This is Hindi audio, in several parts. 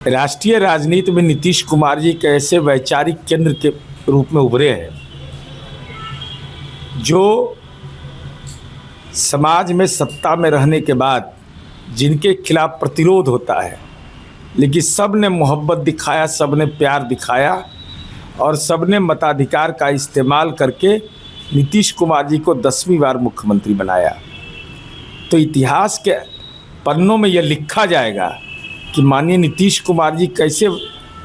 राष्ट्रीय राजनीति में नीतीश कुमार जी एक ऐसे वैचारिक केंद्र के रूप में उभरे हैं जो समाज में सत्ता में रहने के बाद जिनके खिलाफ प्रतिरोध होता है, लेकिन सब ने मोहब्बत दिखाया, सब ने प्यार दिखाया और सब ने मताधिकार का इस्तेमाल करके नीतीश कुमार जी को 10वीं बार मुख्यमंत्री बनाया। तो इतिहास के पन्नों में यह लिखा जाएगा कि माननीय नीतीश कुमार जी कैसे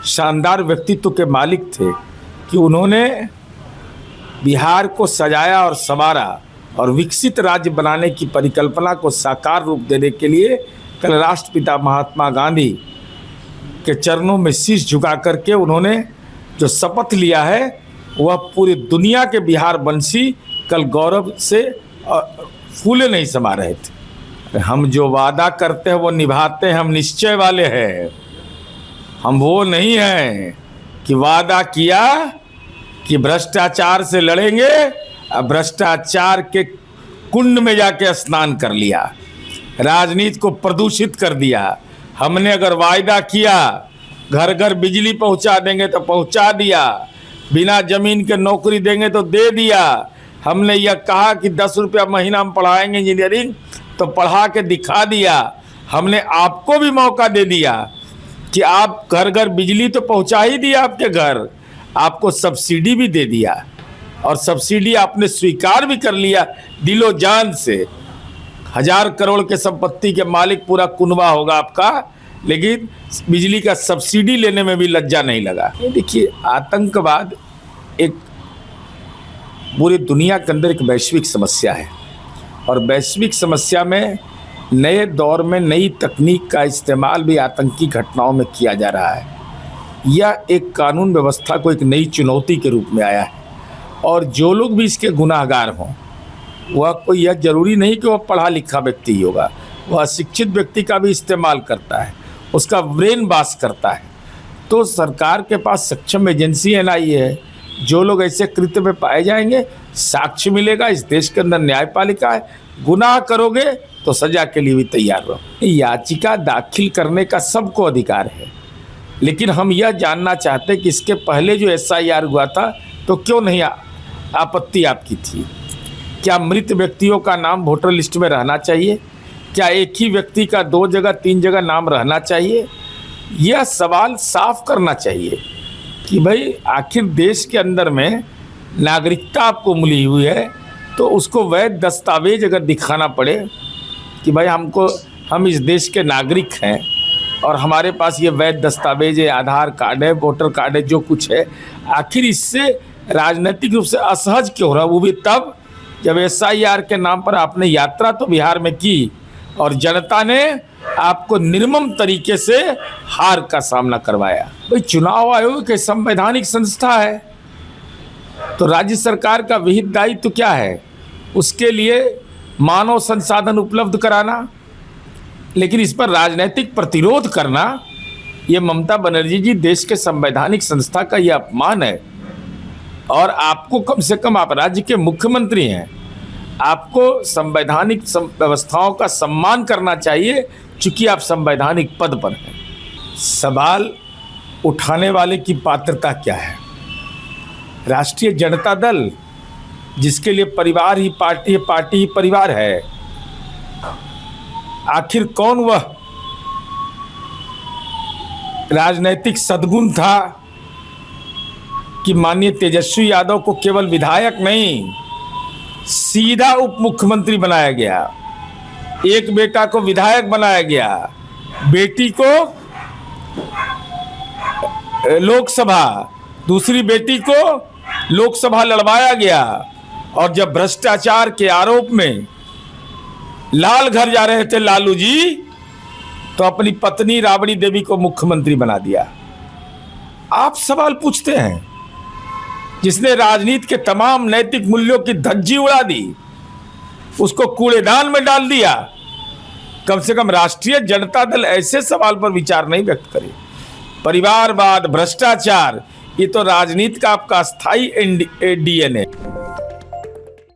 शानदार व्यक्तित्व के मालिक थे कि उन्होंने बिहार को सजाया और संवारा और विकसित राज्य बनाने की परिकल्पना को साकार रूप देने के लिए कल राष्ट्रपिता महात्मा गांधी के चरणों में शीश झुका करके उन्होंने जो शपथ लिया है वह पूरी दुनिया के बिहार वंशी कल गौरव से फूले नहीं समा रहे थे। हम जो वादा करते हैं वो निभाते हैं, हम निश्चय वाले हैं। हम वो नहीं हैं कि वादा किया कि भ्रष्टाचार से लड़ेंगे और भ्रष्टाचार के कुंड में जाके स्नान कर लिया, राजनीति को प्रदूषित कर दिया। हमने अगर वायदा किया घर घर बिजली पहुंचा देंगे तो पहुंचा दिया, बिना जमीन के नौकरी देंगे तो दे दिया। हमने यह कहा कि 10 रुपया महीना हम पढ़ाएंगे इंजीनियरिंग तो पढ़ा के दिखा दिया। हमने आपको भी मौका दे दिया कि आप घर घर बिजली तो पहुंचा ही दिया, आपके घर आपको सब्सिडी भी दे दिया और सब्सिडी आपने स्वीकार भी कर लिया दिलो जान से। 1000 करोड़ के संपत्ति के मालिक पूरा कुनबा होगा आपका, लेकिन बिजली का सब्सिडी लेने में भी लज्जा नहीं लगा। देखिए, आतंकवाद एक पूरी दुनिया के अंदर एक वैश्विक समस्या है और वैश्विक समस्या में नए दौर में नई तकनीक का इस्तेमाल भी आतंकी घटनाओं में किया जा रहा है। यह एक कानून व्यवस्था को एक नई चुनौती के रूप में आया है और जो लोग भी इसके गुनाहगार हों, वह कोई यह जरूरी नहीं कि वह पढ़ा लिखा व्यक्ति ही होगा, वह अशिक्षित व्यक्ति का भी इस्तेमाल करता है, उसका ब्रेन वॉश करता है। तो सरकार के पास सक्षम एजेंसी एनआईए है। जो लोग ऐसे कृत्य में पाए जाएंगे साक्ष्य मिलेगा। इस देश के अंदर न्यायपालिका है, गुनाह करोगे तो सजा के लिए भी तैयार रहो। याचिका दाखिल करने का सबको अधिकार है, लेकिन हम यह जानना चाहते हैं कि इसके पहले जो SIR हुआ था तो क्यों नहीं आपत्ति आपकी थी? क्या मृत व्यक्तियों का नाम वोटर लिस्ट में रहना चाहिए? क्या एक ही व्यक्ति का 2 जगह 3 जगह नाम रहना चाहिए? यह सवाल साफ करना चाहिए कि भाई आखिर देश के अंदर में नागरिकता आपको मिली हुई है तो उसको वैध दस्तावेज अगर दिखाना पड़े कि भाई हम इस देश के नागरिक हैं और हमारे पास ये वैध दस्तावेज है, आधार कार्ड है, वोटर कार्ड है, जो कुछ है, आखिर इससे राजनीतिक रूप से असहज क्यों हो रहा? वो भी तब जब SIR के नाम पर आपने यात्रा तो बिहार में की और जनता ने आपको निर्मम तरीके से हार का सामना करवाया। भाई, चुनाव आयोग एक संवैधानिक संस्था है तो राज्य सरकार का विहित दायित्व क्या है? उसके लिए मानव संसाधन उपलब्ध कराना, लेकिन इस पर राजनीतिक प्रतिरोध करना, ये ममता बनर्जी जी देश के संवैधानिक संस्था का ये अपमान है। और आपको कम से कम, आप राज्य के मुख्यमंत्री हैं, आपको संवैधानिक व्यवस्थाओं का सम्मान करना चाहिए चूँकि आप संवैधानिक पद पर हैं। सवाल उठाने वाले की पात्रता क्या है? राष्ट्रीय जनता दल, जिसके लिए परिवार ही पार्टी है, पार्टी ही परिवार है, आखिर कौन वह राजनैतिक सद्गुण था कि माननीय तेजस्वी यादव को केवल विधायक नहीं सीधा उप मुख्यमंत्री बनाया गया, एक बेटा को विधायक बनाया गया, बेटी को लोकसभा, दूसरी बेटी को लोकसभा लड़वाया गया और जब भ्रष्टाचार के आरोप में लाल घर जा रहे थे लालू जी तो अपनी पत्नी राबड़ी देवी को मुख्यमंत्री बना दिया। आप सवाल पूछते हैं, जिसने राजनीति के तमाम नैतिक मूल्यों की धज्जी उड़ा दी, उसको कूड़ेदान में डाल दिया। कम से कम राष्ट्रीय जनता दल ऐसे सवाल पर विचार नहीं व्यक्त करे। परिवारवाद, भ्रष्टाचार, ये तो राजनीति का आपका अस्थायी DNA है।